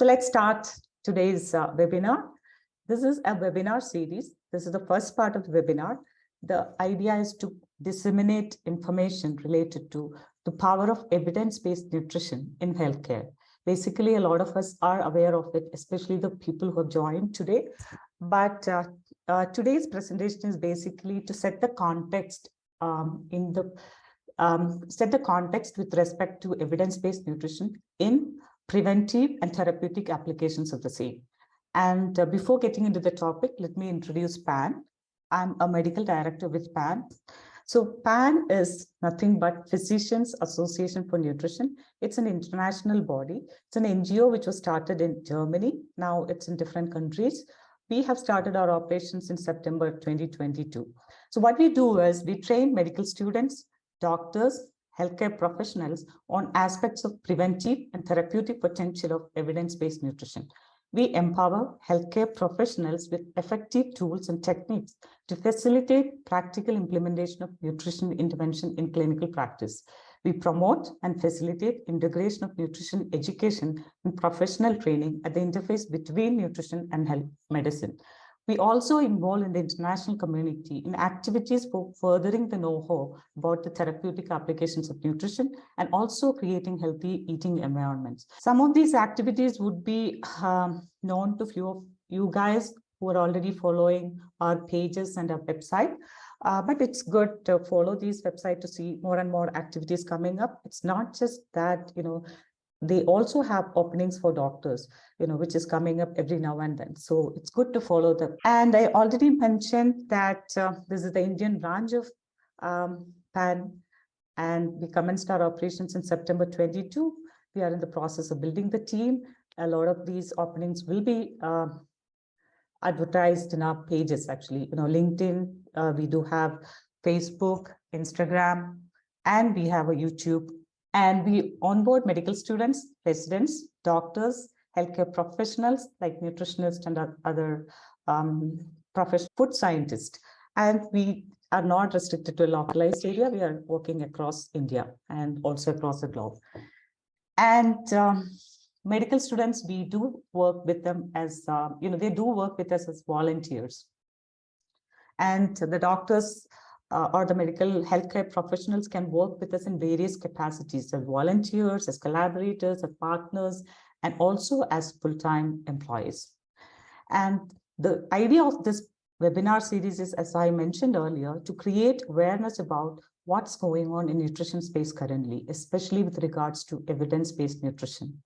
So let's start today's webinar. This is a webinar series. This is the first part of the webinar. The idea is to disseminate information related to the power of evidence-based nutrition in healthcare. Basically, a lot of us are aware of it, especially the people who have joined today. But today's presentation is basically to set the context set the context with respect to evidence-based nutrition in preventive and therapeutic applications of the same. And before getting into the topic, let me introduce PAN. I'm a medical director with PAN. So PAN is nothing but Physicians Association for Nutrition. It's an international body. It's an NGO which was started in Germany. Now it's in different countries. We have started our operations in September 2022. So what we do is we train medical students, doctors, healthcare professionals on aspects of preventive and therapeutic potential of evidence-based nutrition. We empower healthcare professionals with effective tools and techniques to facilitate practical implementation of nutrition intervention in clinical practice. We promote and facilitate integration of nutrition education and professional training at the interface between nutrition and health medicine. We also involve in the international community in activities for furthering the know-how about the therapeutic applications of nutrition and also creating healthy eating environments. Some of these activities would be known to few of you guys who are already following our pages and our website. But it's good to follow these websites to see more and more activities coming up. It's not just that, they also have openings for doctors, which is coming up every now and then. So it's good to follow them. And I already mentioned that this is the Indian branch of PAN, and we commenced our operations in September 22. We are in the process of building the team. A lot of these openings will be advertised in our pages, actually. LinkedIn, we do have Facebook, Instagram, and we have a YouTube. And we onboard medical students, residents, doctors, healthcare professionals like nutritionists and other professional food scientists. And we are not restricted to a localized area. We are working across India and also across the globe. And medical students, we do work with them as, they do work with us as volunteers. And the doctors or the medical healthcare professionals can work with us in various capacities as volunteers, as collaborators, as partners, and also as full-time employees. And the idea of this webinar series is, as I mentioned earlier, to create awareness about what's going on in nutrition space currently, especially with regards to evidence-based nutrition.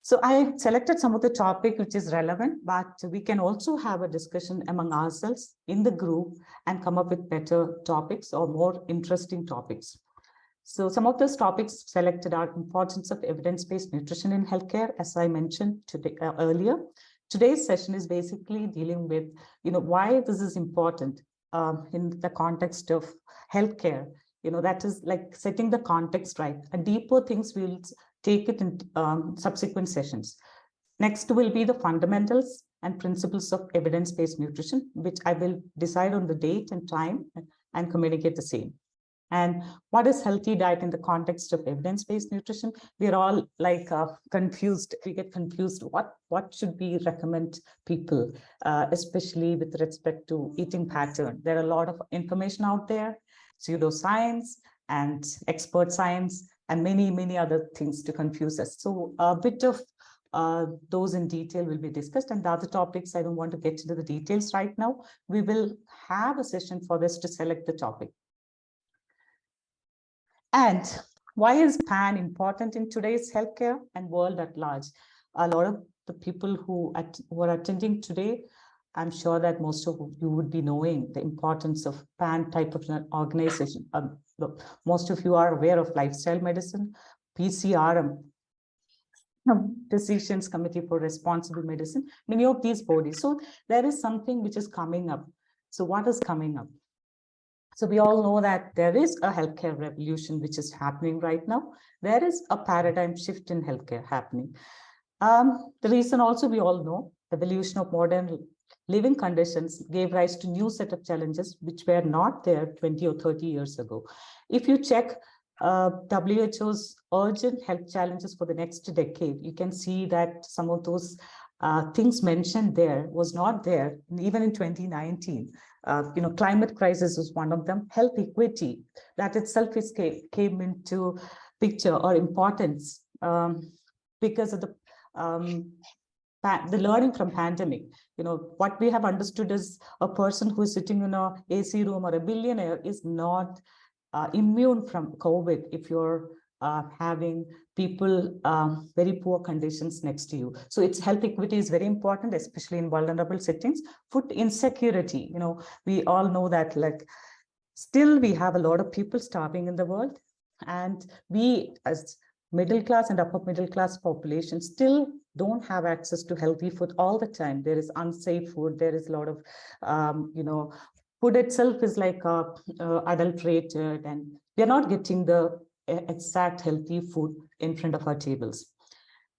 So I selected some of the topic which is relevant, but we can also have a discussion among ourselves in the group and come up with better topics or more interesting topics. So some of those topics selected are importance of evidence-based nutrition in healthcare, as I mentioned today, earlier. Today's session is basically dealing with, why this is important in the context of healthcare. That is like setting the context right. And deeper things we'll take it in subsequent sessions. Next will be the fundamentals and principles of evidence-based nutrition, which I will decide on the date and time and communicate the same. And what is healthy diet in the context of evidence-based nutrition? We are all like confused. We get confused. What should we recommend people, especially with respect to eating pattern? There are a lot of information out there, pseudoscience and expert science, and many, many other things to confuse us. So a bit of those in detail will be discussed, and the other topics, I don't want to get into the details right now. We will have a session for this to select the topic. And why is PAN important in today's healthcare and world at large? A lot of the people who are attending today, I'm sure that most of you would be knowing the importance of PAN type of an organization. Look, most of you are aware of lifestyle medicine, PCRM, Decisions Committee for Responsible Medicine, many of these bodies. So there is something which is coming up. So what is coming up? So we all know that there is a healthcare revolution which is happening right now. There is a paradigm shift in healthcare happening. The reason also we all know, evolution of modern living conditions gave rise to new set of challenges which were not there 20 or 30 years ago. If you check WHO's urgent health challenges for the next decade, you can see that some of those things mentioned there was not there even in 2019. Climate crisis is one of them. Health equity, that itself came into picture or importance because of the learning from pandemic. What we have understood is a person who is sitting in a AC room or a billionaire is not immune from COVID if you're having people very poor conditions next to you. So its health equity is very important, especially in vulnerable settings. Food insecurity, we all know that still we have a lot of people starving in the world, and we as middle class and upper middle class population still don't have access to healthy food all the time. There is unsafe food. There is a lot of, food itself is adulterated, and we are not getting the exact healthy food in front of our tables.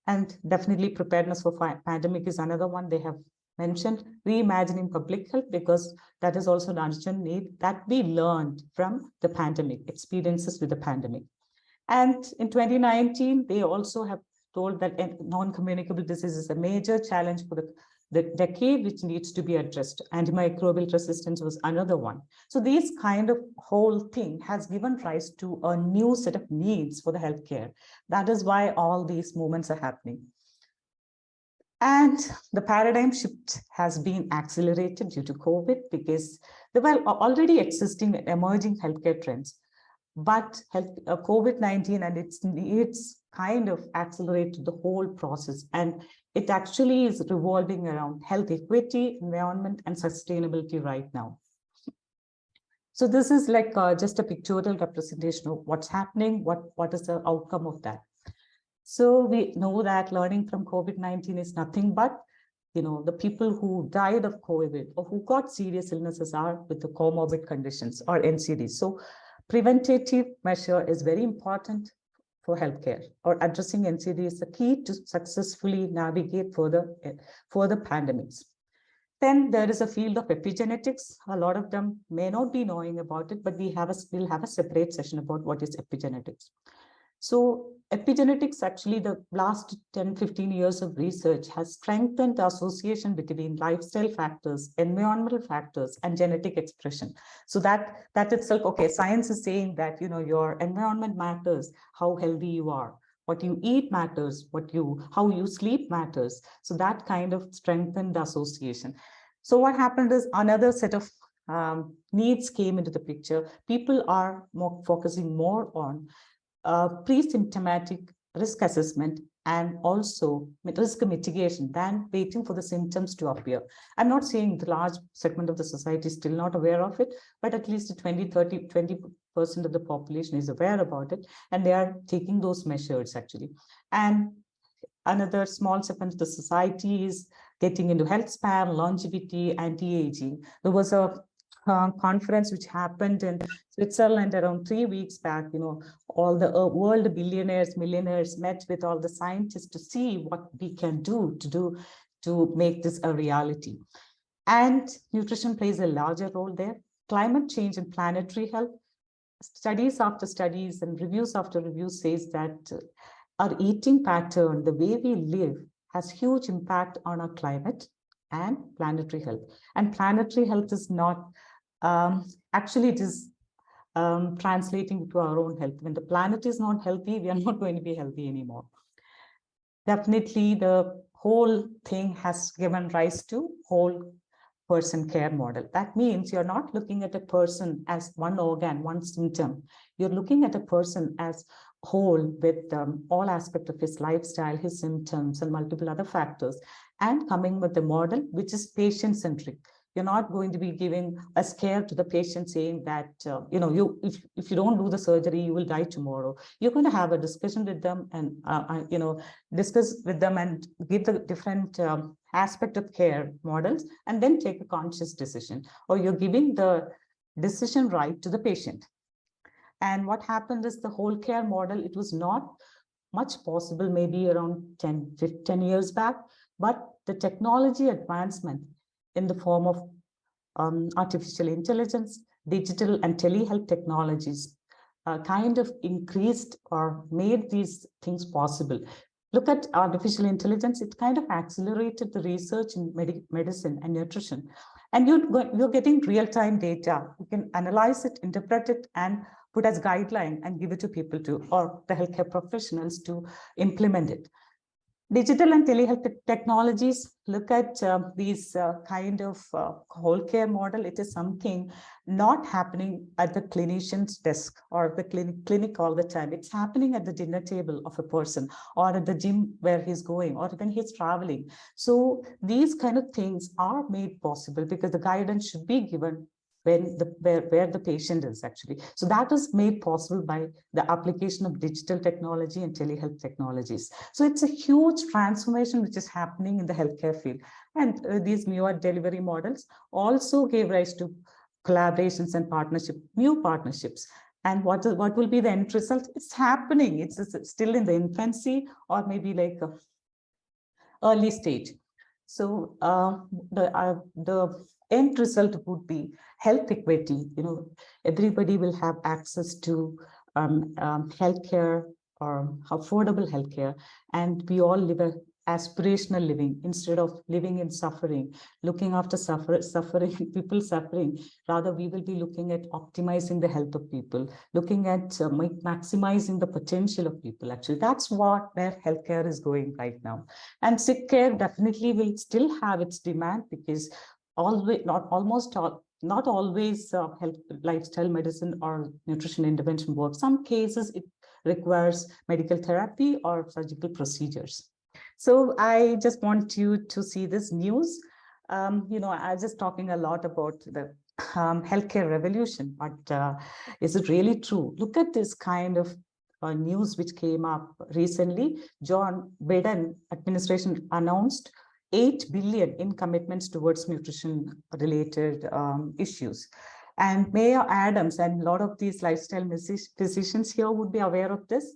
And definitely preparedness for pandemic is another one they have mentioned. Reimagining public health, because that is also an urgent need that we learned from the pandemic, experiences with the pandemic. And in 2019, they also have told that non-communicable disease is a major challenge for the decade, which needs to be addressed. Antimicrobial resistance was another one. So this kind of whole thing has given rise to a new set of needs for the healthcare. That is why all these movements are happening. And the paradigm shift has been accelerated due to COVID, because there were already existing emerging healthcare trends. But COVID-19 and its needs kind of accelerated the whole process. And it actually is revolving around health equity, environment, and sustainability right now. So this is just a pictorial representation of what's happening, what is the outcome of that. So we know that learning from COVID-19 is nothing but, the people who died of COVID or who got serious illnesses are with the comorbid conditions or NCDs. So preventative measure is very important for healthcare, or addressing NCD is the key to successfully navigate further pandemics. Then there is a field of epigenetics. A lot of them may not be knowing about it, but we'll have a separate session about what is epigenetics. So epigenetics, actually, the last 10, 15 years of research has strengthened the association between lifestyle factors, environmental factors, and genetic expression. So that itself, okay, science is saying that, your environment matters, how healthy you are. What you eat matters, how you sleep matters. So that kind of strengthened the association. So what happened is another set of needs came into the picture. People are focusing more on pre-symptomatic risk assessment and also risk mitigation than waiting for the symptoms to appear. I'm not saying the large segment of the society is still not aware of it, but at least 20% of the population is aware about it, and they are taking those measures actually. And another small segment of the society is getting into health span, longevity, anti-aging. There was a conference which happened in Switzerland around 3 weeks back. All the world billionaires, millionaires met with all the scientists to see what we can do to make this a reality. And nutrition plays a larger role there. Climate change and planetary health. Studies after studies and reviews after reviews says that our eating pattern, the way we live, has huge impact on our climate and planetary health. And planetary health is not, actually it is translating to our own health. When the planet is not healthy, we are not going to be healthy anymore. Definitely the whole thing has given rise to whole person care model. That means you're not looking at a person as one organ, one symptom. You're looking at a person as whole with all aspects of his lifestyle, his symptoms, and multiple other factors, and coming with a model which is patient-centric. You're not going to be giving a scare to the patient saying that, if you don't do the surgery, you will die tomorrow. You're going to have a discussion with them and, discuss with them and give the different aspect of care models, and then take a conscious decision, or you're giving the decision right to the patient. And what happened is the whole care model, it was not much possible maybe around 10 years back, but the technology advancement in the form of artificial intelligence, digital and telehealth technologies, kind of increased or made these things possible. Look at artificial intelligence, it kind of accelerated the research in medicine and nutrition. And you're getting real-time data. You can analyze it, interpret it, and put as guideline and give it to people to, or the healthcare professionals to implement it. Digital and telehealth technologies, look at these kind of whole care model. It is something not happening at the clinician's desk or the clinic all the time. It's happening at the dinner table of a person, or at the gym where he's going, or when he's traveling. So these kind of things are made possible because the guidance should be given when where the patient is actually. So that is made possible by the application of digital technology and telehealth technologies. So it's a huge transformation which is happening in the healthcare field. And these newer delivery models also gave rise to collaborations and new partnerships. And what will be the end result? It's happening. It's still in the infancy, or maybe like a early stage. So the end result would be health equity. Everybody will have access to healthcare, or affordable healthcare, and we all live a aspirational living instead of living in suffering, looking after people suffering. Rather, we will be looking at optimizing the health of people, looking at maximizing the potential of people. Actually, that's where healthcare is going right now. And sick care definitely will still have its demand, because not always health, lifestyle medicine or nutrition intervention works. Some cases it requires medical therapy or surgical procedures. So I just want you to see this news. I was just talking a lot about the healthcare revolution, but is it really true? Look at this kind of news which came up recently. John Biden administration announced 8 billion in commitments towards nutrition related issues. And Mayor Adams and a lot of these lifestyle physicians here would be aware of this.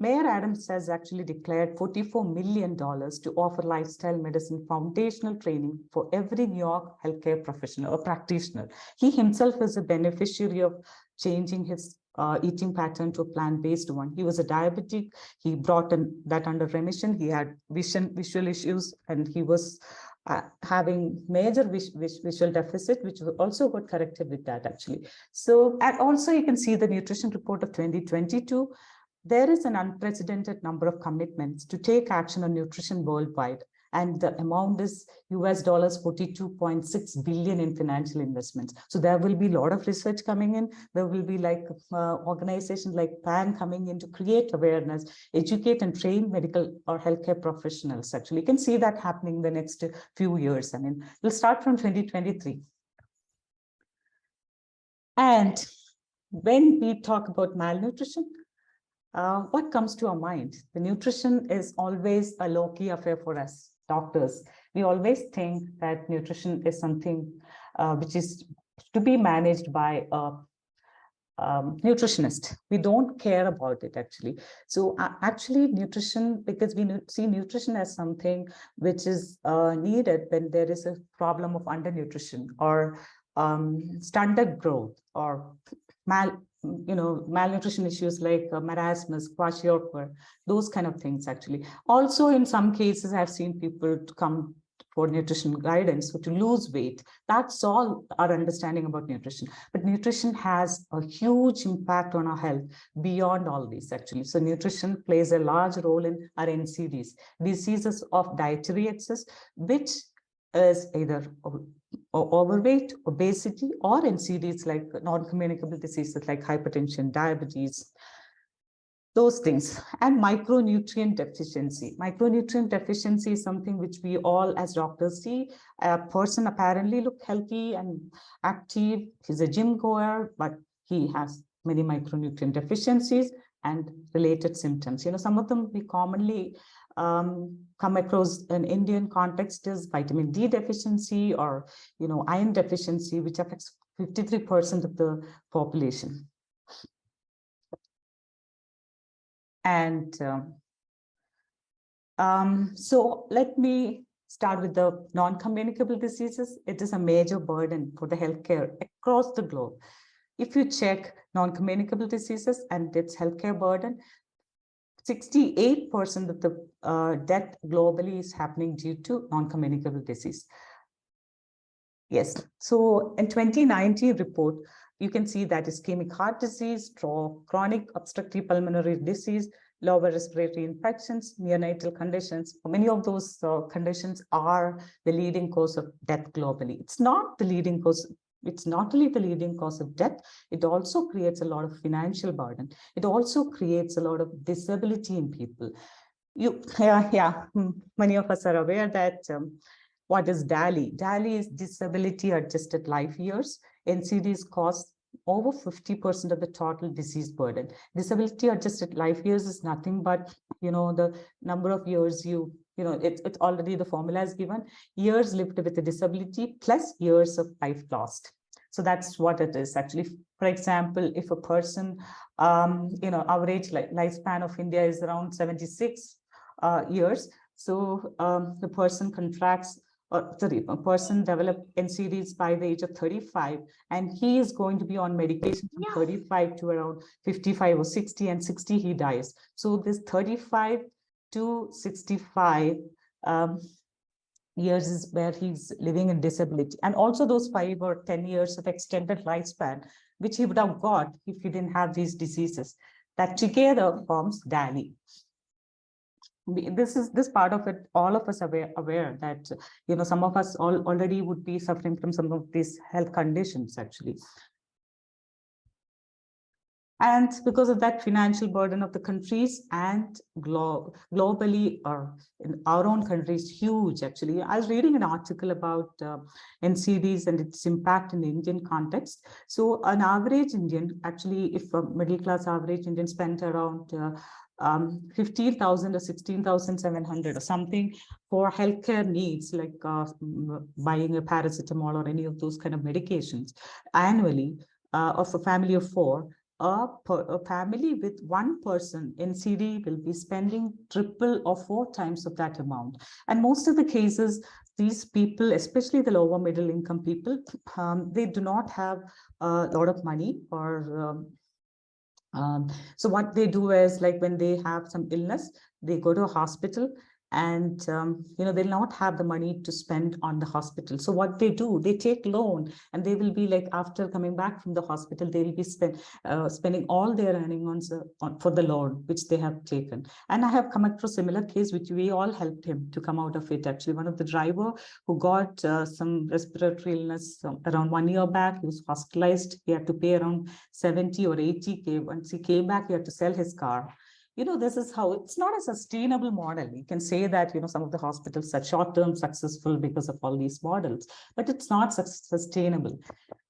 Mayor Adams has actually declared $44 million to offer lifestyle medicine foundational training for every New York healthcare professional or practitioner. He himself is a beneficiary of changing his eating pattern to a plant-based one. He was a diabetic. He brought that under remission. He had visual issues, and he was having major visual deficit, which also got corrected with that actually. So, and also you can see the nutrition report of 2022. There is an unprecedented number of commitments to take action on nutrition worldwide, and the amount is US dollars 42.6 billion in financial investments. So there will be a lot of research coming in. There will be like organizations like PAN coming in to create awareness, educate and train medical or healthcare professionals. Actually, you can see that happening in the next few years. I mean, we'll start from 2023. And when we talk about malnutrition, what comes to our mind? The nutrition is always a low-key affair for us doctors. We always think that nutrition is something which is to be managed by a nutritionist. We don't care about it actually. So actually nutrition, because we see nutrition as something which is needed when there is a problem of undernutrition or stunted growth or malnutrition issues like marasmus, kwashiorkor, those kind of things actually. Also, in some cases, I've seen people come for nutrition guidance, so to lose weight. That's all our understanding about nutrition. But nutrition has a huge impact on our health beyond all these actually. So nutrition plays a large role in our NCDs, diseases of dietary excess, which is either overweight, obesity, or NCDs like non-communicable diseases like hypertension, diabetes, those things, and micronutrient deficiency. Micronutrient deficiency is something which we all as doctors see. A person apparently look healthy and active, he's a gym goer, but he has many micronutrient deficiencies and related symptoms. Some of them we commonly come across in Indian context is vitamin D deficiency or iron deficiency, which affects 53% of the population. And so let me start with the non-communicable diseases. It is a major burden for the healthcare across the globe. If you check non-communicable diseases and its healthcare burden, 68% of the death globally is happening due to non-communicable disease. Yes, so in 2019 report, you can see that ischemic heart disease, stroke, chronic obstructive pulmonary disease, lower respiratory infections, neonatal conditions. Many of those conditions are the leading cause of death globally. It's not the leading cause. It's not only the leading cause of death, it also creates a lot of financial burden. It also creates a lot of disability in people. Many of us are aware that what is DALY? DALY is disability adjusted life years. NCDs cost over 50% of the total disease burden. Disability adjusted life years is nothing but, the number of years it's already the formula is given, years lived with a disability plus years of life lost. So that's what it is actually. For example, if a person, average lifespan of India is around 76 years. So the person contracts, a person develop NCDs by the age of 35, and he is going to be on medication from 35 to around 55 or 60, and 60 he dies. So this 35 to 65 years is where he's living in disability, and also those 5 or 10 years of extended lifespan, which he would have got if he didn't have these diseases. That together forms DALY. This part of it, all of us are aware that, some of us already would be suffering from some of these health conditions actually. And because of that financial burden of the countries and globally, or in our own countries, huge actually. I was reading an article about NCDs and its impact in the Indian context. So an average Indian, actually, if a middle class average Indian spent around 15,000 or 16,700 or something for healthcare needs, like buying a paracetamol or any of those kind of medications annually, of a family of 4, a family with 1 person NCD will be spending triple or 4 times of that amount. And most of the cases, these people, especially the lower middle income people, they do not have a lot of money, or so what they do is, like, when they have some illness, they go to a hospital, and they'll not have the money to spend on the hospital. So what they do, they take loan, and they will be like, after coming back from the hospital, they will be spending all their earnings for the loan which they have taken. And I have come across a similar case, which we all helped him to come out of it. Actually, one of the driver who got some respiratory illness around 1 year back, he was hospitalized. He had to pay around 70 or 80K. Once he came back, he had to sell his car. This is how it's not a sustainable model. You can say that, some of the hospitals are short-term successful because of all these models, but it's not sustainable.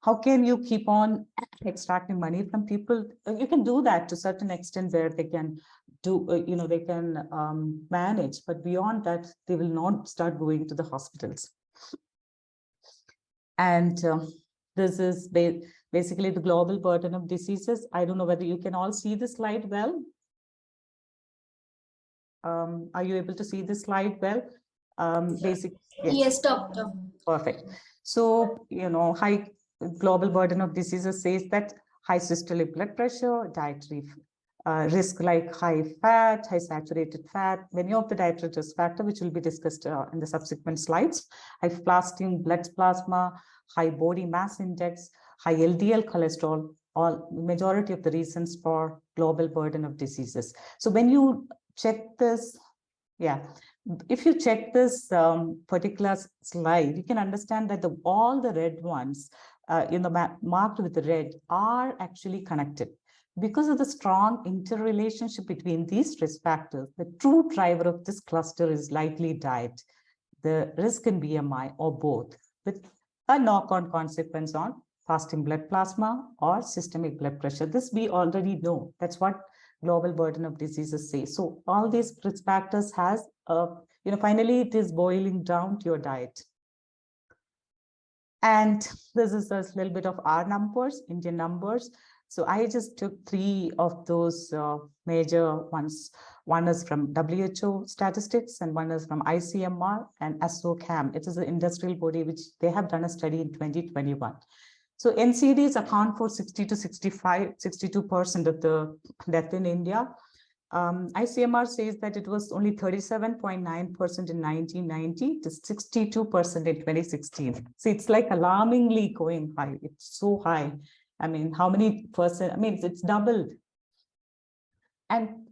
How can you keep on extracting money from people? You can do that to a certain extent where they can do, they can manage, but beyond that, they will not start going to the hospitals. And this is basically the global burden of diseases. I don't know whether you can all see the slide well. Are you able to see this slide well? Yes, doctor. Perfect. So, high global burden of diseases says that high systolic blood pressure, dietary risk like high fat, high saturated fat, many of the dietary risk factors, which will be discussed in the subsequent slides, high fasting blood plasma, high body mass index, high LDL cholesterol, all majority of the reasons for global burden of diseases. So when you check this, if you check this particular slide, you can understand that all the red ones, marked with the red, are actually connected. Because of the strong interrelationship between these risk factors, the true driver of this cluster is likely diet, the risk in BMI, or both, with a knock-on consequence on fasting blood plasma or systemic blood pressure. This we already know. That's what global burden of diseases say. So all these risk factors has, finally, it is boiling down to your diet. And this is a little bit of our numbers, Indian numbers. So I just took 3 of those major ones. One is from WHO statistics, and one is from ICMR and ASSOCHAM. It is an industrial body which they have done a study in 2021. So NCDs account for 60 to 62% of the death in India. ICMR says that it was only 37.9% in 1990 to 62% in 2016. So it's like alarmingly going high. It's so high. I mean, how many percent? I mean, it's doubled. And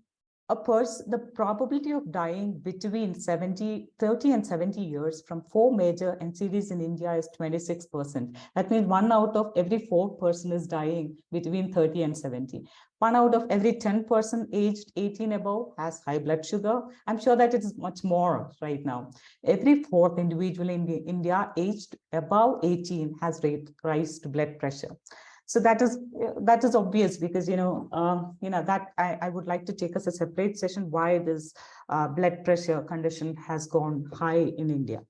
the probability of dying between 30 and 70 years from 4 major NCDs in India is 26%. That means 1 out of every 4 person is dying between 30 and 70. 1 out of every 10 person aged 18 above has high blood sugar. I'm sure that it is much more right now. Every 4th individual in India aged above 18 has raised blood pressure. So that is obvious, because that I would like to take as a separate session why this blood pressure condition has gone high in India.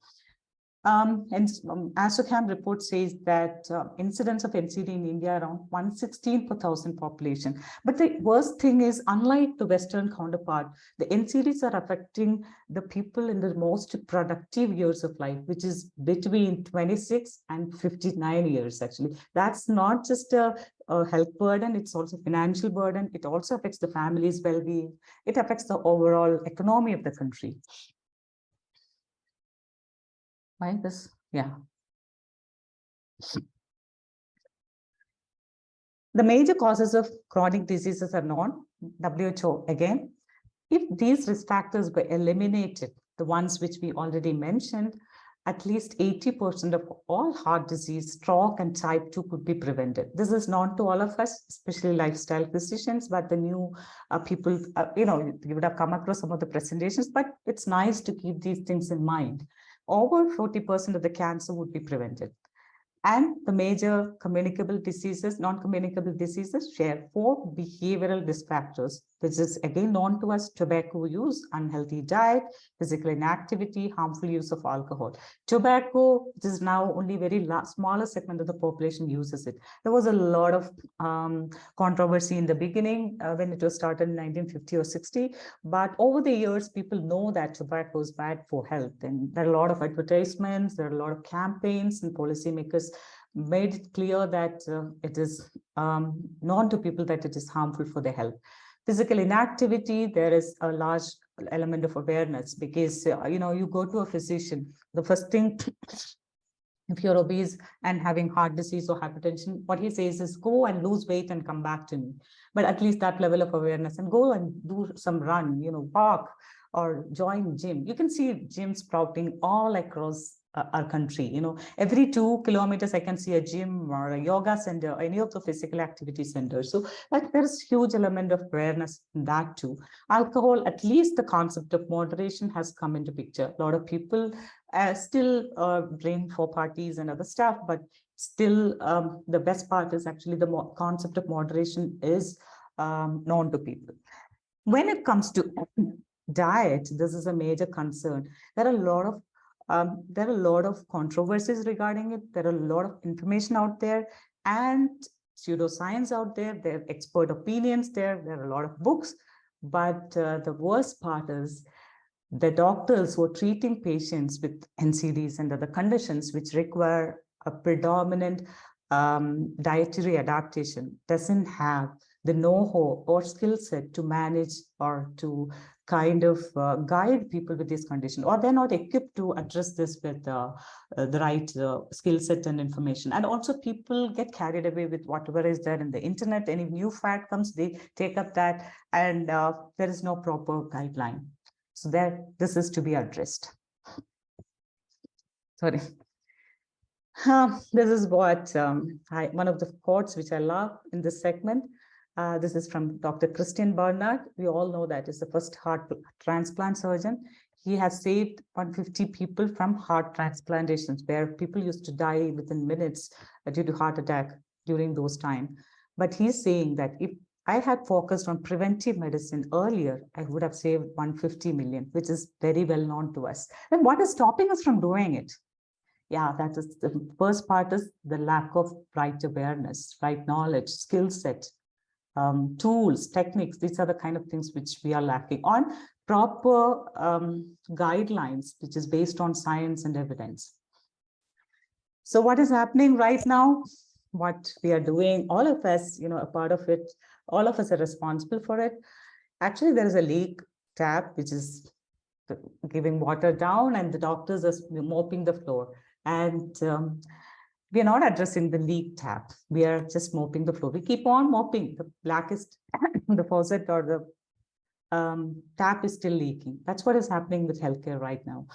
And ASOCHAM report says that incidence of NCD in India around 116 per 1,000 population. But the worst thing is, unlike the Western counterpart, the NCDs are affecting the people in the most productive years of life, which is between 26 and 59 years, actually. That's not just a health burden, it's also financial burden. It also affects the family's well-being. It affects the overall economy of the country. Why this? Yeah. The major causes of chronic diseases are known. WHO again. If these risk factors were eliminated, the ones which we already mentioned, at least 80% of all heart disease, stroke, and type 2 could be prevented. This is known to all of us, especially lifestyle physicians, but the new people, you would have come across some of the presentations, but it's nice to keep these things in mind. Over 40% of the cancer would be prevented. And the major communicable diseases, non-communicable diseases share 4 behavioral risk factors, which is again known to us: tobacco use, unhealthy diet, physical inactivity, harmful use of alcohol. Tobacco, which is now only very smaller segment of the population uses it. There was a lot of controversy in the beginning when it was started in 1950 or 60, but over the years, people know that tobacco is bad for health. And there are a lot of advertisements, there are a lot of campaigns, and policymakers made it clear that it is known to people that it is harmful for their health. Physical inactivity, there is a large element of awareness, because you go to a physician, the first thing, if you're obese and having heart disease or hypertension, what he says is, go and lose weight and come back to me. But at least that level of awareness, and go and do some run, walk or join gym. You can see gyms sprouting all across our country. Every 2 kilometers, I can see a gym or a yoga center, or any of the physical activity centers. So there's huge element of awareness in that too. Alcohol, at least the concept of moderation has come into picture. A lot of people still drink for parties and other stuff, but still the best part is actually the concept of moderation is known to people. When it comes to diet, this is a major concern. There are a lot of controversies regarding it. There are a lot of information out there and pseudoscience out there. There are expert opinions there. There are a lot of books. But the worst part is the doctors who are treating patients with NCDs and other conditions which require a predominant dietary adaptation doesn't have the know-how or skill set to manage or to kind of guide people with this condition, or they're not equipped to address this with the right skill set and information. And also people get carried away with whatever is there in the internet. Any new fact comes, they take up that, and there is no proper guideline. So this is to be addressed. Sorry. This is what one of the quotes which I love in this segment. This is from Dr. Christian Barnard. We all know that is the first heart transplant surgeon. He has saved 150 people from heart transplantations, where people used to die within minutes due to heart attack during those times. But he's saying that if I had focused on preventive medicine earlier, I would have saved 150 million, which is very well known to us. And what is stopping us from doing it? Yeah, that is the first part, is the lack of right awareness, right knowledge, skill set, tools, techniques. These are the kind of things which we are lacking on. Proper guidelines, which is based on science and evidence. So what is happening right now? what we are doing, all of us, a part of it, all of us are responsible for it. Actually, there is a leak tap, which is giving water down, and the doctors are mopping the floor. And we are not addressing the leak tap. We are just mopping the floor. We keep on mopping. The blackest, the faucet or the tap is still leaking. That's what is happening with healthcare right now.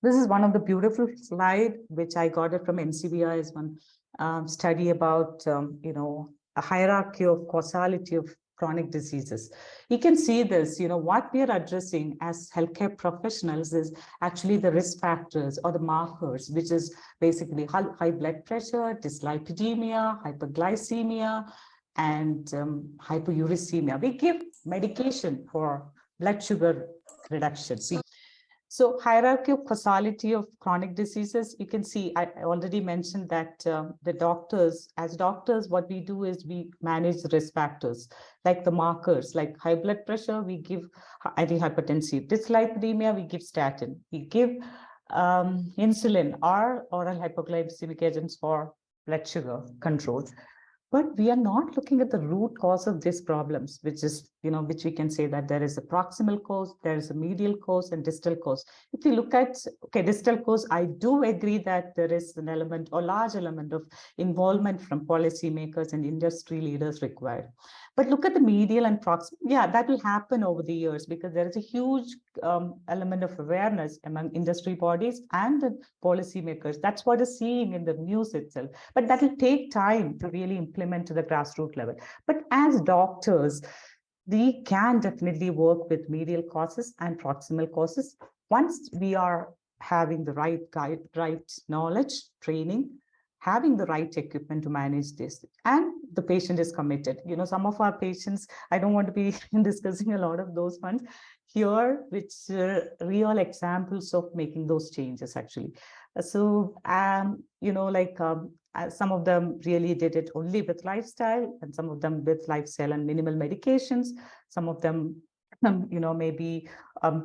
This is one of the beautiful slide, which I got it from NCBI, is one study about, a hierarchy of causality of chronic diseases. You can see this, what we are addressing as healthcare professionals is actually the risk factors or the markers, which is basically high blood pressure, dyslipidemia, hyperglycemia, and hyperuricemia. We give medication for blood sugar reduction. So hierarchy of causality of chronic diseases, you can see, I already mentioned that the doctors, as doctors, what we do is we manage the risk factors, like the markers, like high blood pressure, we give antihypertensive, dyslipidemia, we give statin, we give insulin or oral hypoglycemic agents for blood sugar control. But we are not looking at the root cause of these problems, which is, which we can say that there is a proximal cause, there is a medial cause, and distal cause. If you look at, distal cause, I do agree that there is an element or large element of involvement from policymakers and industry leaders required. But look at the medial and proximal. Yeah, that will happen over the years because there is a huge element of awareness among industry bodies and the policymakers. That's what is seeing in the news itself. But that will take time to really implement to the grassroots level. But as doctors, we can definitely work with medial causes and proximal causes once we are having the right knowledge, training, having the right equipment to manage this, and the patient is committed. Some of our patients, I don't want to be discussing a lot of those ones here, which real examples of making those changes actually. So, some of them really did it only with lifestyle, and some of them with lifestyle and minimal medications. Some of them, maybe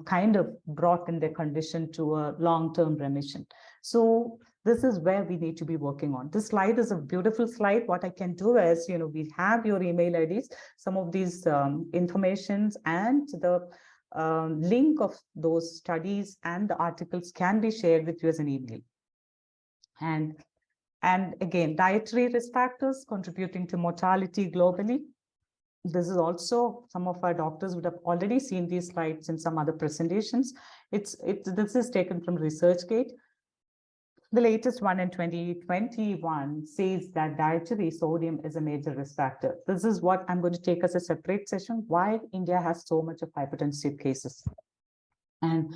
kind of brought in their condition to a long-term remission. So this is where we need to be working on. This slide is a beautiful slide. What I can do is, we have your email IDs, some of these informations, and the link of those studies and the articles can be shared with you as an email. And again, dietary risk factors contributing to mortality globally. This is also, some of our doctors would have already seen these slides in some other presentations. This is taken from ResearchGate. The latest one in 2021 says that dietary sodium is a major risk factor. This is what I'm going to take as a separate session, why India has so much of hypertensive cases. And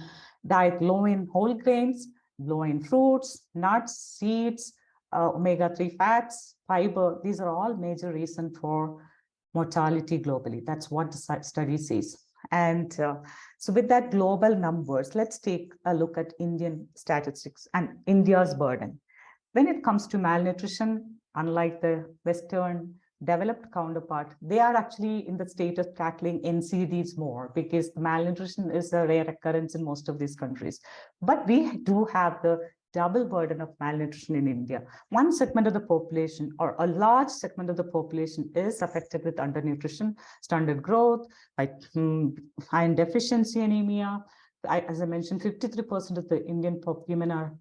diet low in whole grains, low in fruits, nuts, seeds, omega-3 fats, fiber, these are all major reasons for mortality globally. That's what the study says. And so with that global numbers, let's take a look at Indian statistics and India's burden. When it comes to malnutrition, unlike the Western developed counterpart, they are actually in the state of tackling NCDs more because malnutrition is a rare occurrence in most of these countries. But we do have the double burden of malnutrition in India. One segment of the population, or a large segment of the population, is affected with undernutrition, stunted growth, iron deficiency anemia. As I mentioned, 53% of the Indian women are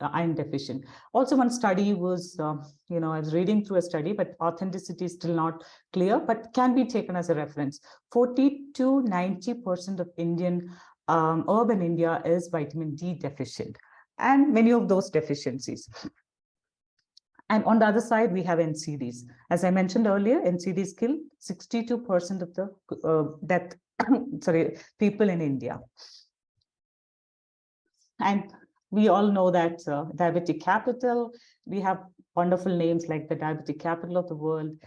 iron deficient. Also, one study was, I was reading through a study, but authenticity is still not clear, but can be taken as a reference. 40 to 90% of Indian, urban India is vitamin D deficient, and many of those deficiencies. And on the other side, we have NCDs. As I mentioned earlier, NCDs kill 62% of the people in India. And we all know that diabetic capital, we have wonderful names like the diabetic capital of the world.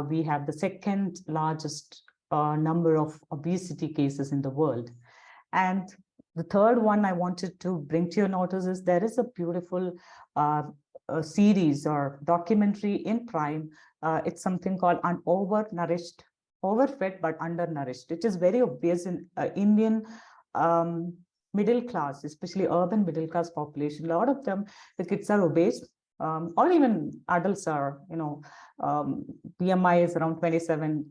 We have the second largest number of obesity cases in the world. And the third one I wanted to bring to your notice is there is a beautiful series or documentary in Prime. It's something called Overnourished, Overfed but Undernourished. It is very obvious in Indian middle class, especially urban middle class population. A lot of them, the kids are obese, or even adults are, BMI is around 27,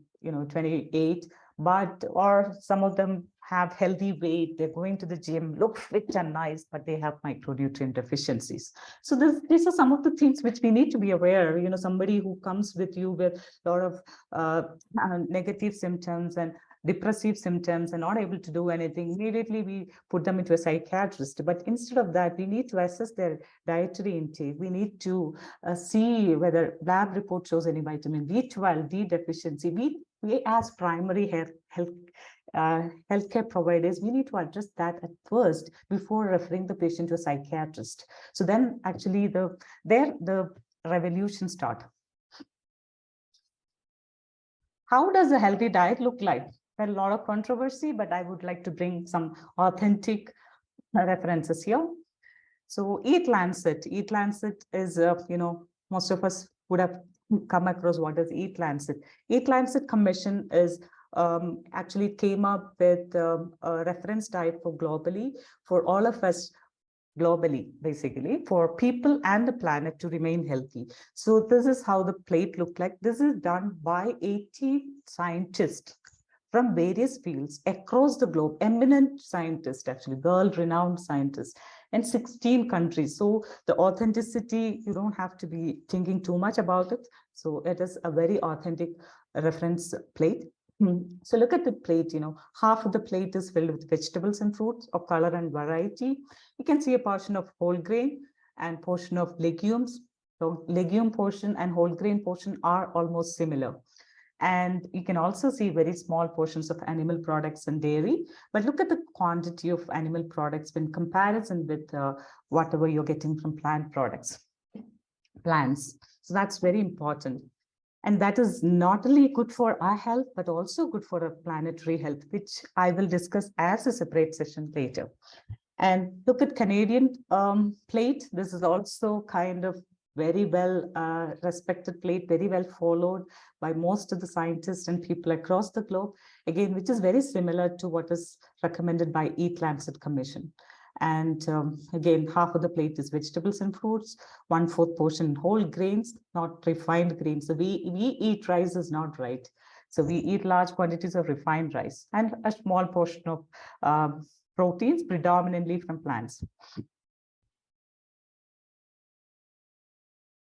28, but, or some of them have healthy weight, they're going to the gym, look fit and nice, but they have micronutrient deficiencies. So these are some of the things which we need to be aware. Somebody who comes with you with a lot of negative symptoms and depressive symptoms and not able to do anything, immediately we put them into a psychiatrist. But instead of that, we need to assess their dietary intake. We need to see whether lab report shows any vitamin B12, D deficiency. We as primary healthcare providers, we need to address that at first before referring the patient to a psychiatrist. So then actually the revolution start. How does a healthy diet look like? There's a lot of controversy, but I would like to bring some authentic references here. So Eat Lancet. Eat Lancet is, most of us would have come across what is Eat Lancet. Eat Lancet Commission is actually came up with a reference diet for globally, for all of us globally, basically, for people and the planet to remain healthy. So this is how the plate looked like. This is done by 80 scientists from various fields across the globe, eminent scientists, actually, world-renowned scientists, and 16 countries. So the authenticity, you don't have to be thinking too much about it. So it is a very authentic reference plate. So look at the plate, half of the plate is filled with vegetables and fruits of color and variety. You can see a portion of whole grain and portion of legumes. So legume portion and whole grain portion are almost similar. And you can also see very small portions of animal products and dairy. But look at the quantity of animal products in comparison with whatever you're getting from plant products, plants. So that's very important. And that is not only good for our health, but also good for our planetary health, which I will discuss as a separate session later. And look at Canadian plate. This is also kind of very well respected plate, very well followed by most of the scientists and people across the globe, again, which is very similar to what is recommended by Eat Lancet Commission. And again, half of the plate is vegetables and fruits, 1/4 portion whole grains, not refined grains. So we eat rice is not right. So we eat large quantities of refined rice and a small portion of proteins, predominantly from plants.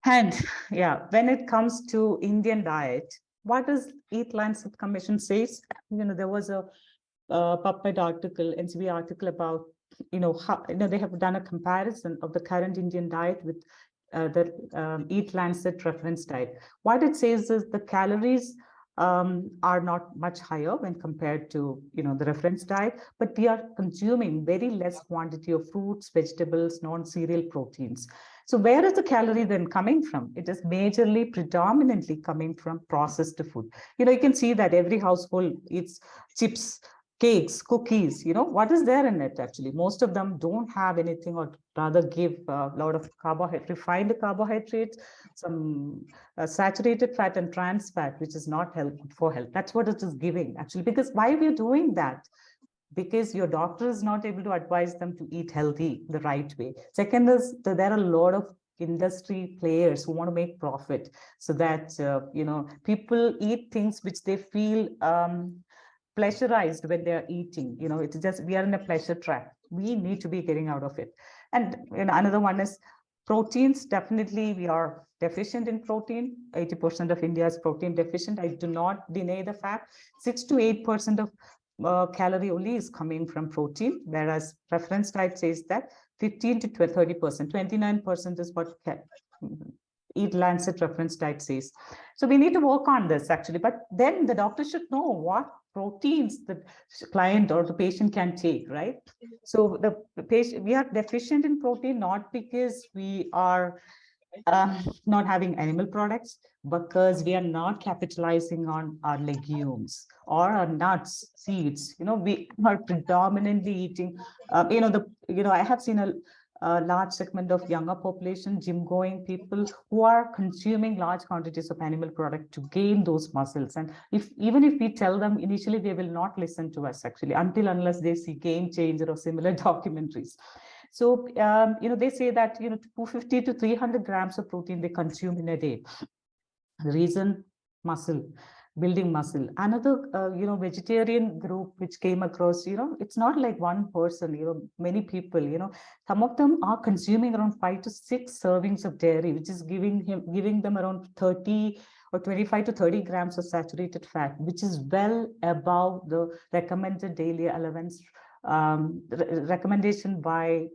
And yeah, when it comes to Indian diet, what does Eat Lancet Commission says? There was a PubMed article, NCB article about, how, they have done a comparison of the current Indian diet with the Eat Lancet reference diet. What it says is the calories are not much higher when compared to, the reference diet, but we are consuming very less quantity of fruits, vegetables, non-cereal proteins. So where is the calorie then coming from? It is majorly, predominantly coming from processed food. You can see that every household eats chips, cakes, cookies, what is there in it actually? Most of them don't have anything, or rather give a lot of refined carbohydrates, some saturated fat and trans fat, which is not helpful for health. That's what it is giving actually, because why we're doing that? Because your doctor is not able to advise them to eat healthy the right way. Second is that there are a lot of industry players who want to make profit, so that people eat things which they feel pressurized when they're eating. It's just, we are in a pleasure trap. We need to be getting out of it. And another one is proteins. Definitely we are deficient in protein. 80% of India is protein deficient. I do not deny the fact. 6 to 8% of calorie only is coming from protein, whereas reference diet says that 15 to 30%, 29% is what Eat Lancet reference diet says. So we need to work on this actually, but then the doctor should know what proteins the client or the patient can take, right? So the patient, we are deficient in protein, not because we are not having animal products, because we are not capitalizing on our legumes or our nuts, seeds. We are predominantly eating, I have seen a large segment of younger population, gym going people who are consuming large quantities of animal product to gain those muscles. And even if we tell them initially, they will not listen to us actually, unless they see Game Changer or similar documentaries. So, they say that, 250 to 300 grams of protein they consume in a day. The reason, muscle, building muscle. Another, vegetarian group which came across, it's not like one person, many people, some of them are consuming around 5 to 6 servings of dairy, which is giving them around 30 or 25 to 30 grams of saturated fat, which is well above the recommended daily allowance recommendation by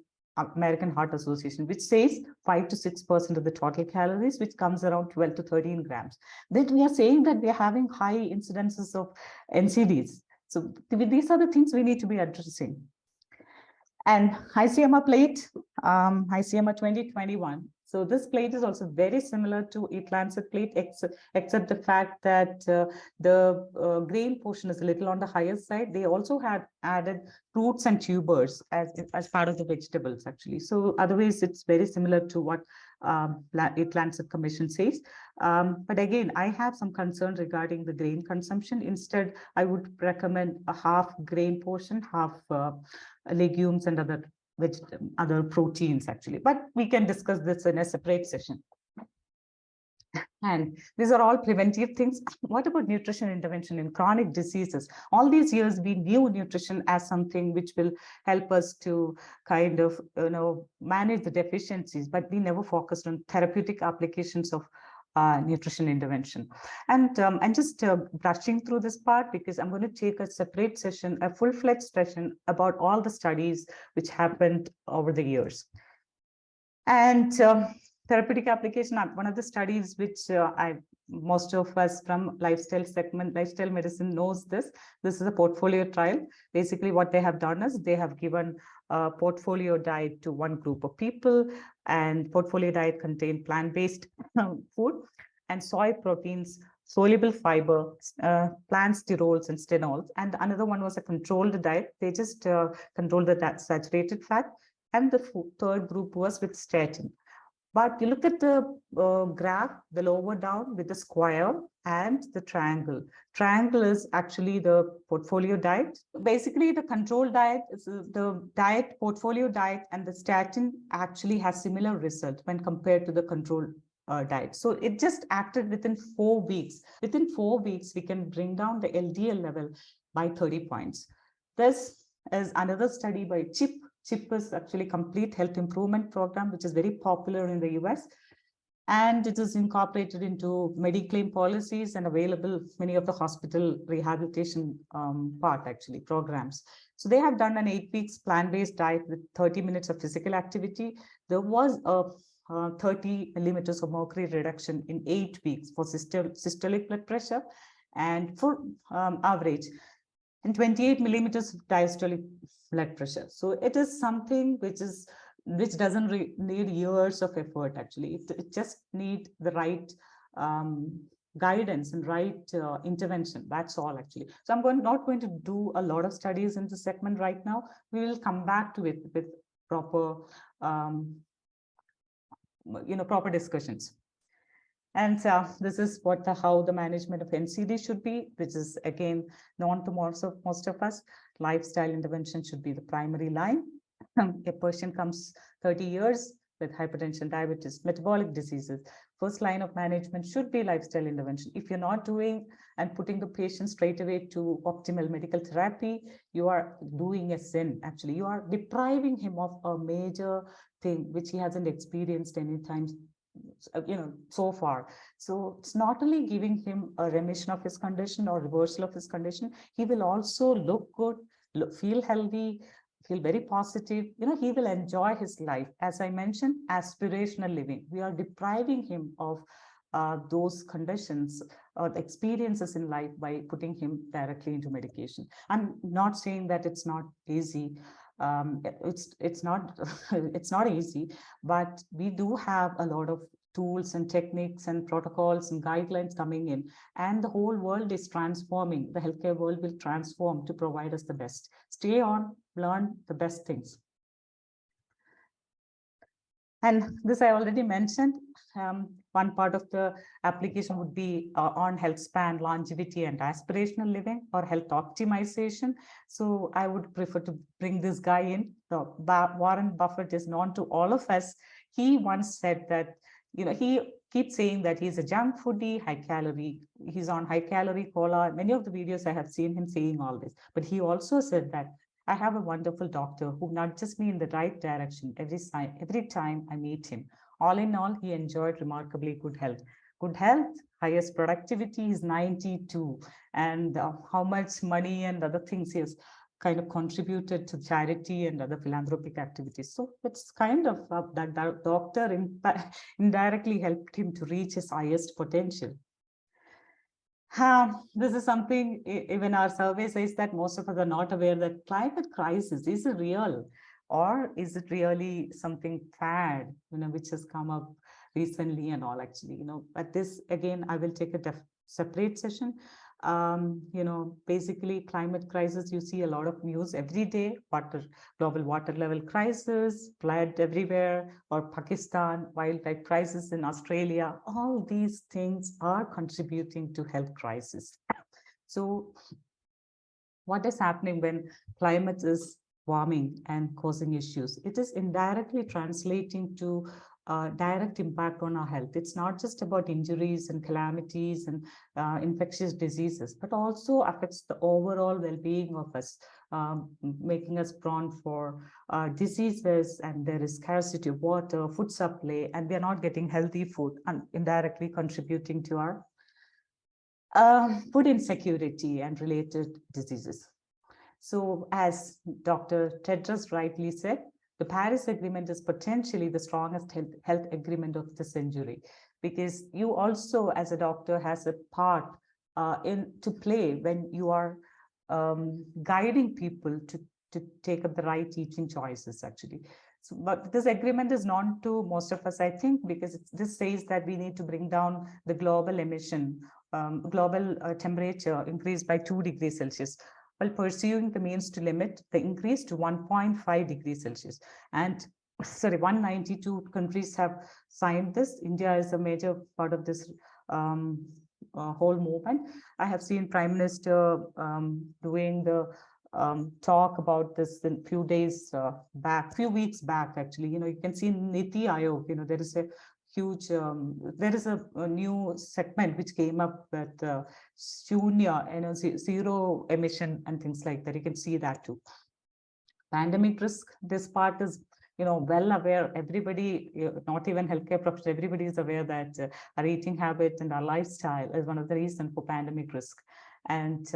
American Heart Association, which says 5 to 6% of the total calories, which comes around 12 to 13 grams. Then we are saying that we are having high incidences of NCDs. So these are the things we need to be addressing. And ICMR plate, ICMR 2021. So this plate is also very similar to EBNWebinar plate, except the fact that the grain portion is a little on the higher side. They also had added fruits and tubers as part of the vegetables, actually. So otherwise, it's very similar to what EBNWebinar Commission says. But again, I have some concern regarding the grain consumption. Instead, I would recommend a half grain portion, half legumes and other proteins, actually. But we can discuss this in a separate session. And these are all preventive things. What about nutrition intervention in chronic diseases? All these years, we knew nutrition as something which will help us to kind of, manage the deficiencies, but we never focused on therapeutic applications of nutrition intervention. And I'm just brushing through this part because I'm going to take a separate session, a full-fledged session about all the studies which happened over the years. And therapeutic application, one of the studies which most of us from lifestyle medicine knows this. This is a portfolio trial. Basically, what they have done is they have given a portfolio diet to one group of people, and portfolio diet contained plant-based food and soy proteins, soluble fiber, plant sterols and stenols. And another one was a controlled diet. They just controlled the saturated fat. And the third group was with statin. But you look at the graph, the lower down with the square and the triangle. Triangle is actually the portfolio diet. Basically, the control diet is the diet, portfolio diet, and the statin actually has similar result when compared to the control diet. So it just acted within 4 weeks. Within 4 weeks, we can bring down the LDL level by 30 points. This is another study by CHIP. CHIP is actually Complete Health Improvement Program, which is very popular in the US. And it is incorporated into Mediclaim policies and available many of the hospital rehabilitation programs. So they have done an 8 weeks plant-based diet with 30 minutes of physical activity. There was a 30 millimeters of mercury reduction in 8 weeks for systolic blood pressure, and for average, and 28 millimeters of diastolic blood pressure. So it is something which doesn't need years of effort, actually. It just needs the right guidance and right intervention. That's all, actually. So I'm not going to do a lot of studies in this segment right now. We will come back to it with proper, proper discussions. And this is how the management of NCD should be, which is again known to most of us. Lifestyle intervention should be the primary line. A person comes 30 years with hypertension, diabetes, metabolic diseases. First line of management should be lifestyle intervention. If you're not doing and putting the patient straight away to optimal medical therapy, you are doing a sin. Actually, you are depriving him of a major thing which he hasn't experienced any time so far. So it's not only giving him a remission of his condition or reversal of his condition, he will also look good, feel healthy, feel very positive. He will enjoy his life. As I mentioned, aspirational living. We are depriving him of those conditions or experiences in life by putting him directly into medication. I'm not saying that it's not easy. It's not it's not easy, but we do have a lot of tools and techniques and protocols and guidelines coming in, and the whole world is transforming. The healthcare world will transform to provide us the best. Stay on, learn the best things. And this I already mentioned. One part of the application would be on health span, longevity, and aspirational living, or health optimization. So I would prefer to bring this guy in. So Warren Buffett is known to all of us. He once said that, he keeps saying that he's a junk foodie, high calorie. He's on high calorie cola. Many of the videos I have seen him saying all this. But he also said that I have a wonderful doctor who nudges me in the right direction every time I meet him. All in all, he enjoyed remarkably good health. Good health, highest productivity is 92. And how much money and other things he has kind of contributed to charity and other philanthropic activities. So it's kind of that doctor indirectly helped him to reach his highest potential. This is something, even our survey says that most of us are not aware that climate crisis is real, or is it really something fad, which has come up recently and all, actually, but this, again, I will take a separate session. Basically climate crisis, you see a lot of news every day, global water level crisis, flood everywhere, or Pakistan, wildlife crisis in Australia. All these things are contributing to health crisis. So what is happening when climate is warming and causing issues? It is indirectly translating to direct impact on our health. It's not just about injuries and calamities and infectious diseases, but also affects the overall well-being of us, making us prone for diseases, and there is scarcity of water, food supply, and we are not getting healthy food, and indirectly contributing to our food insecurity and related diseases. So as Dr. Tedros rightly said, the Paris Agreement is potentially the strongest health agreement of the century, because you also, as a doctor, has a part to play when you are guiding people to take up the right teaching choices, actually. So, but this agreement is known to most of us, I think, because this says that we need to bring down the global emission, global temperature increase by 2 degrees Celsius, while pursuing the means to limit the increase to 1.5 degrees Celsius. And 192 countries have signed this. India is a major part of this whole movement. I have seen Prime Minister doing the talk about this in few weeks back, actually. You can see in Niti Aayog, there is a huge, there is a new segment which came up with Shunya, zero emission and things like that. You can see that too. Pandemic risk, this part is, well aware. Everybody, not even healthcare professionals, everybody is aware that our eating habit and our lifestyle is one of the reasons for pandemic risk. And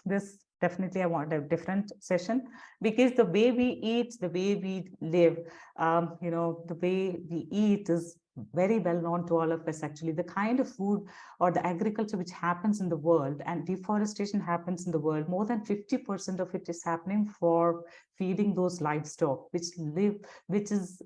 this definitely I want a different session, because the way we eat, the way we live, the way we eat is very well known to all of us, actually. The kind of food or the agriculture which happens in the world, and deforestation happens in the world, more than 50% of it is happening for feeding those livestock which is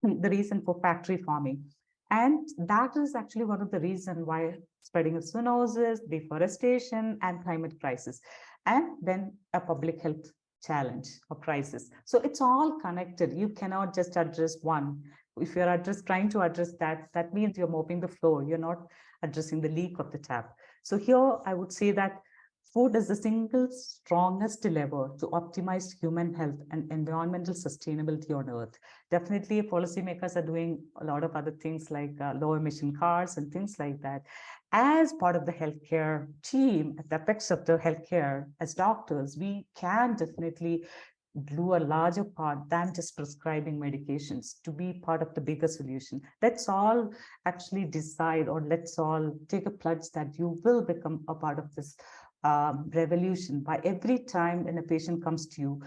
the reason for factory farming. And that is actually one of the reasons why spreading of zoonosis, deforestation, and climate crisis, and then a public health challenge or crisis. So it's all connected. You cannot just address one. If you're trying to address that, that means you're mopping the floor. You're not addressing the leak of the tap. So here I would say that food is the single strongest lever to optimize human health and environmental sustainability on Earth. Definitely, policymakers are doing a lot of other things like low emission cars and things like that. As part of the healthcare team, at the apex of the healthcare, as doctors, we can definitely do a larger part than just prescribing medications to be part of the bigger solution. Let's all actually decide, or let's all take a pledge that you will become a part of this revolution. By every time when a patient comes to you,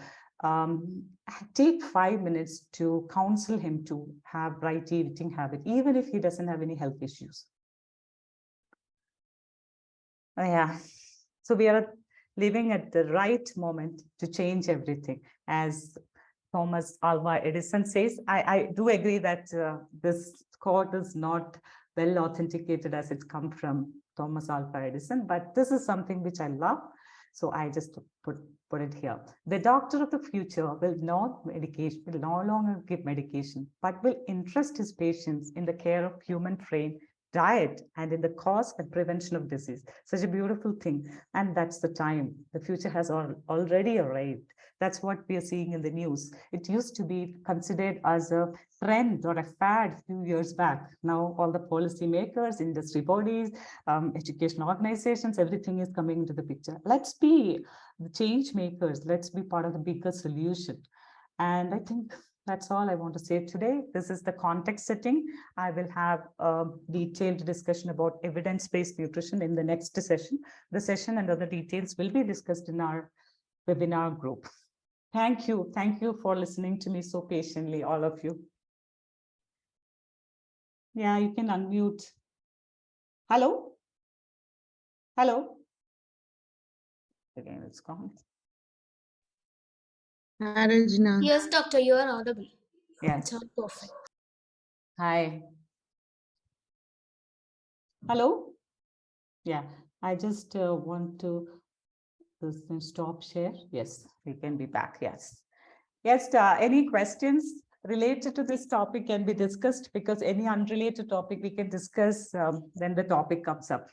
take 5 minutes to counsel him to have right eating habit, even if he doesn't have any health issues. Yeah, so we are living at the right moment to change everything. As Thomas Alva Edison says, I do agree that this quote is not well authenticated as it's come from Thomas Alva Edison, but this is something which I love. So I just put it here. The doctor of the future will no longer give medication, but will interest his patients in the care of human frame, diet, and in the cause and prevention of disease. Such a beautiful thing. And that's the time. The future has already arrived. That's what we are seeing in the news. It used to be considered as a trend or a fad a few years back. Now all the policymakers, industry bodies, education organizations, everything is coming into the picture. Let's be the change makers. Let's be part of the bigger solution. And I think that's all I want to say today. This is the context setting. I will have a detailed discussion about evidence-based nutrition in the next session. The session and other details will be discussed in our webinar group. Thank you. Thank you for listening to me so patiently, all of you. Yeah, you can unmute. Hello? Hello? Again, it's gone. Hi, Regina. Yes, doctor, you are audible. Yes. It's all perfect. Hi. Hello? Yeah, I just want to stop share. Yes, we can be back. Yes. Yes, any questions related to this topic can be discussed, because any unrelated topic we can discuss when the topic comes up.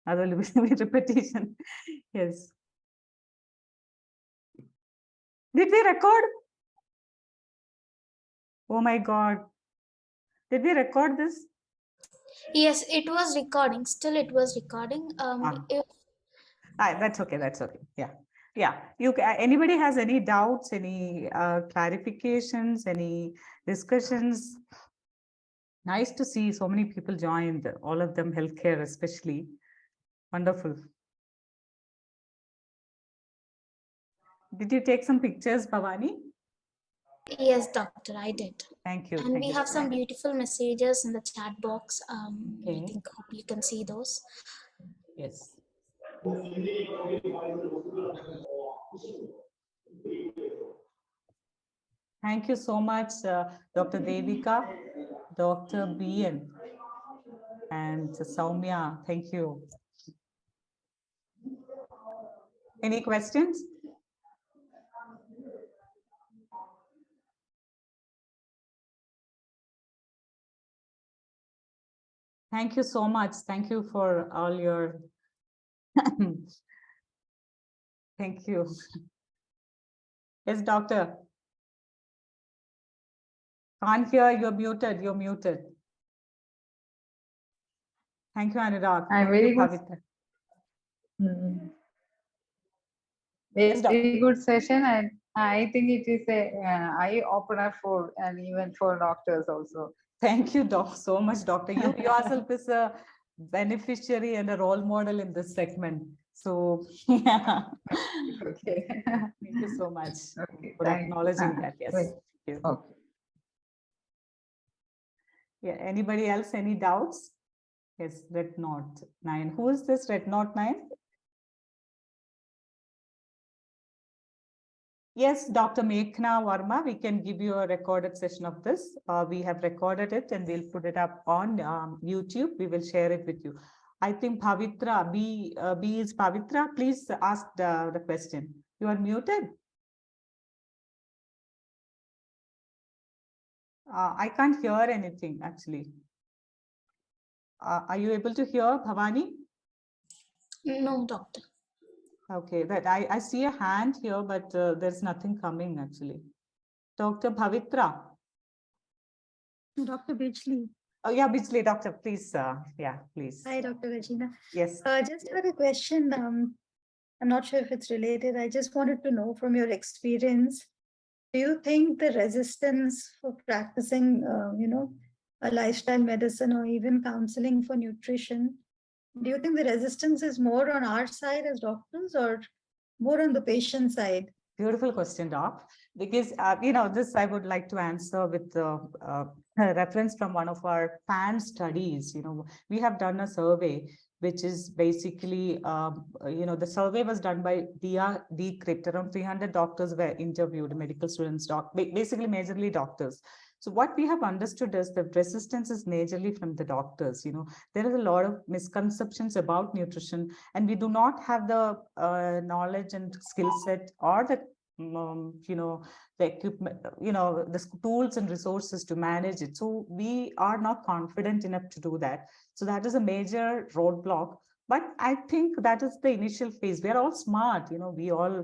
Otherwise, it will be repetition. Yes. Did we record? Oh my God. Did we record this? Yes, it was recording. Still, it was recording. That's okay. That's okay. Yeah. Yeah. Anybody has any doubts, any clarifications, any discussions? Nice to see so many people joined, all of them healthcare especially. Wonderful. Did you take some pictures, Bhavani? Yes, doctor, I did. Thank you. And Thank we you have so some much. beautiful messages in the chat box. I Okay. think hope you can see those. Yes. Thank you so much, Dr. Devika, Dr. BN, and Soumya. Thank you. Any questions? Thank you so much. Thank you for all your. Thank you. Yes, doctor. Can't hear. You're muted. You're muted. Thank you, Anurag. I'm Thank very you, good. Pavitra. Very good session, and I think it is a eye opener for, and even for doctors also. Thank you, Doc, so much, Doctor. You yourself is a beneficiary and a role model in this segment. So, yeah. Okay. Thank you so much Okay. for acknowledging that. Yes. Wait. Thank you. Okay. Yeah. Anybody else? Any doubts? Yes. Red Knot 9. Who is this Red Knot 9? Yes, Dr. Meghna Verma, we can give you a recorded session of this. We have recorded it and we'll put it up on YouTube. We will share it with you. I think Pavitra, B is Pavitra. Please ask the question. You are muted. I can't hear anything actually. Are you able to hear, Bhavani? No, doctor. Okay, that I see a hand here, but there's nothing coming actually. Dr. Bhavitra. Dr. Bijli. Oh yeah, Bijli, doctor, please. Yeah, please. Hi, Dr. Regina. Yes. Just have a question. I'm not sure if it's related. I just wanted to know from your experience, do you think the resistance for practicing, a lifestyle medicine or even counseling for nutrition, do you think the resistance is more on our side as doctors or more on the patient side? Beautiful question, Doc. Because, this I would like to answer with a reference from one of our PAN studies. We have done a survey which is basically, the survey was done by Decrypt. Around 300 doctors were interviewed, medical students, basically majorly doctors. So what we have understood is that resistance is majorly from the doctors. There is a lot of misconceptions about nutrition, and we do not have the knowledge and skill set or the the equipment, the tools and resources to manage it. So we are not confident enough to do that. So that is a major roadblock. But I think that is the initial phase. We are all smart, we all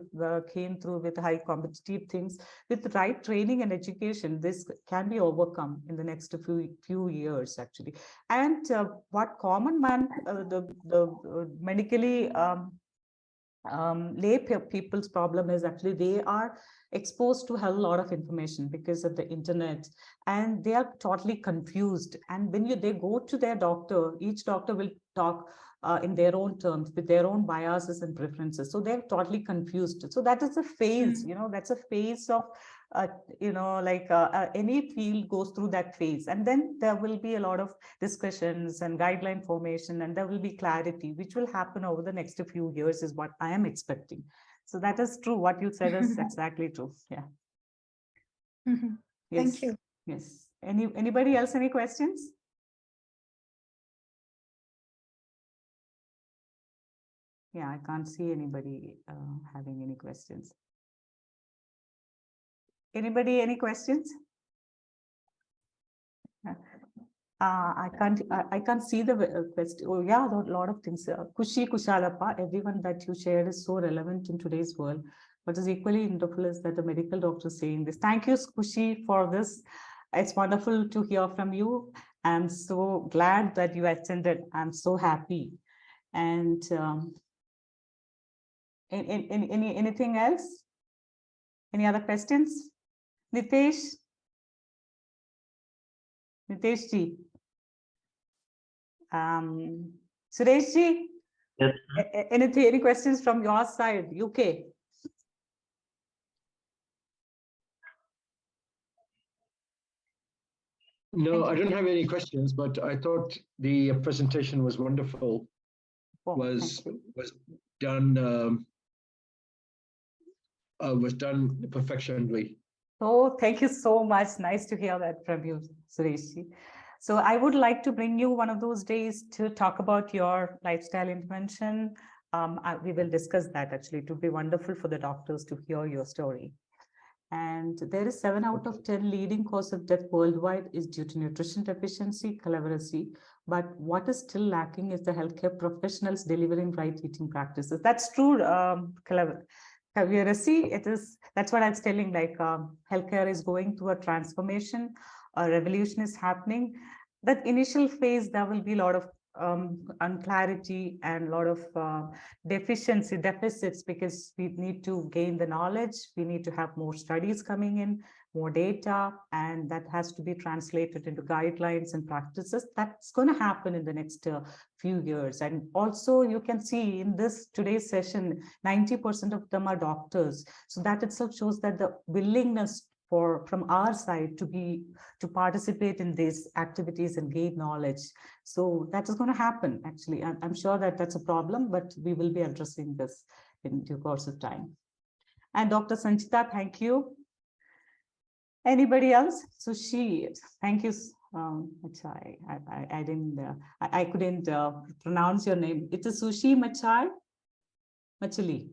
came through with high competitive things. With the right training and education, this can be overcome in the next few years, actually. And what common man, the medically lay people's problem is actually they are exposed to a lot of information because of the internet, and they are totally confused. And when they go to their doctor, each doctor will talk in their own terms with their own biases and preferences. So they're totally confused. So that is a phase, that's a phase of any field goes through that phase, and then there will be a lot of discussions and guideline formation, and there will be clarity, which will happen over the next few years, is what I am expecting. So that is true. What you said is exactly true. Yeah. Yes. Thank you. Yes. Anybody else? Any questions? Yeah, I can't see anybody having any questions. Anybody, any questions? I can't see the question. Oh yeah, a lot of things. Kushi Kushalappa, everyone that you shared is so relevant in today's world. What is equally wonderful is that the medical doctor is saying this. Thank you, Kushi, for this. It's wonderful to hear from you. I'm so glad that you attended. I'm so happy. And anything else? Any other questions? Nitesh? Nitesh ji? Suresh ji? Yes. Any questions from your side, UK? No, I don't have any questions, but I thought the presentation was wonderful. Oh, was done perfectionly. Oh, thank you so much. Nice to hear that from you, Suresh ji. So I would like to bring you one of those days to talk about your lifestyle intervention. We will discuss that actually. It would be wonderful for the doctors to hear your story. And there is 7 out of 10 leading cause of death worldwide is due to nutrition deficiency, cleverity. But what is still lacking is the healthcare professionals delivering right eating practices. That's true, Cleverity. That's what I was telling, like healthcare is going through a transformation, a revolution is happening. That initial phase, there will be a lot of unclarity and a lot of deficits, because we need to gain the knowledge. We need to have more studies coming in, more data, and that has to be translated into guidelines and practices. That's going to happen in the next few years. And also you can see in this today's session, 90% of them are doctors. So that itself shows that the willingness from our side to participate in these activities and gain knowledge. So that is going to happen, actually. I'm sure that that's a problem, but we will be addressing this in due course of time. And Dr. Sanchita, thank you. Anybody else? So thank you. I couldn't pronounce your name. It's a Sushi Machali.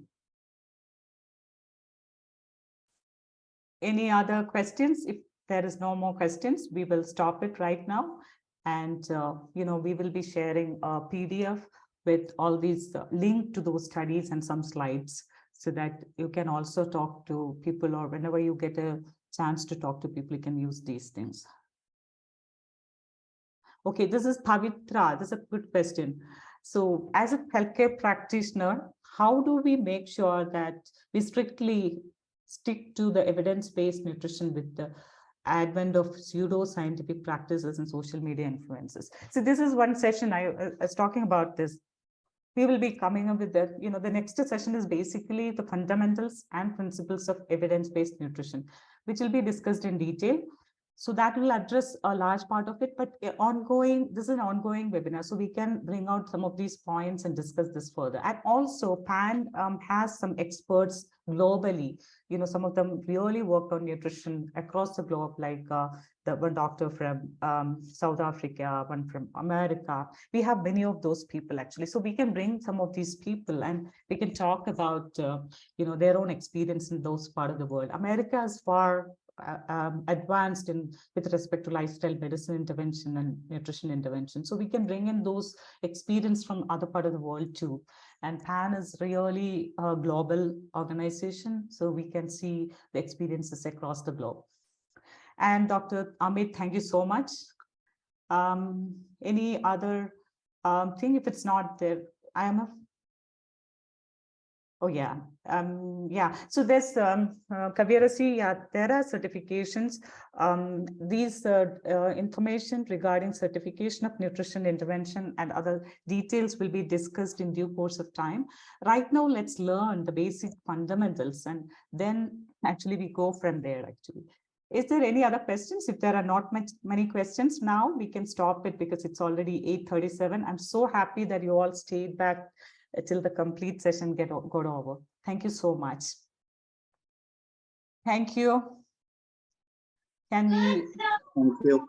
Any other questions? If there is no more questions, we will stop it right now. And, we will be sharing a PDF with all these linked to those studies and some slides, so that you can also talk to people, or whenever you get a chance to talk to people, you can use these things. Okay, this is Pavitra. This is a good question. So as a healthcare practitioner, how do we make sure that we strictly stick to the evidence-based nutrition with the advent of pseudo-scientific practices and social media influences? So this is one session I was talking about this. We will be coming up with that. The next session is basically the fundamentals and principles of evidence-based nutrition, which will be discussed in detail. So that will address a large part of it, but this is an ongoing webinar, so we can bring out some of these points and discuss this further. And also PAN has some experts globally, some of them really worked on nutrition across the globe, like the one doctor from South Africa, one from America. We have many of those people actually. So we can bring some of these people and we can talk about, their own experience in those part of the world. America is far advanced with respect to lifestyle medicine intervention and nutrition intervention. So we can bring in those experience from other part of the world too. And PAN is really a global organization, so we can see the experiences across the globe. And Dr. Amit, thank you so much. Any other thing? If it's not there, oh yeah, so there's Kavirasi, there are certifications. These information regarding certification of nutrition intervention and other details will be discussed in due course of time. Right now, let's learn the basic fundamentals and then actually we go from there actually. Is there any other questions? If there are not many questions now, we can stop it because it's already 8:37. I'm so happy that you all stayed back till the complete session got over. Thank you so much. Thank you. Can we? Thank you.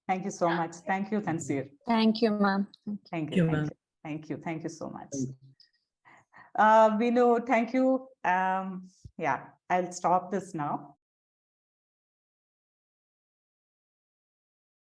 Thank you so much. Thank you, Tansir. Thank you, ma'am. Thank you, you. ma'am. Thank you. Thank you so much. Vinu, thank you. Yeah, I'll stop this now.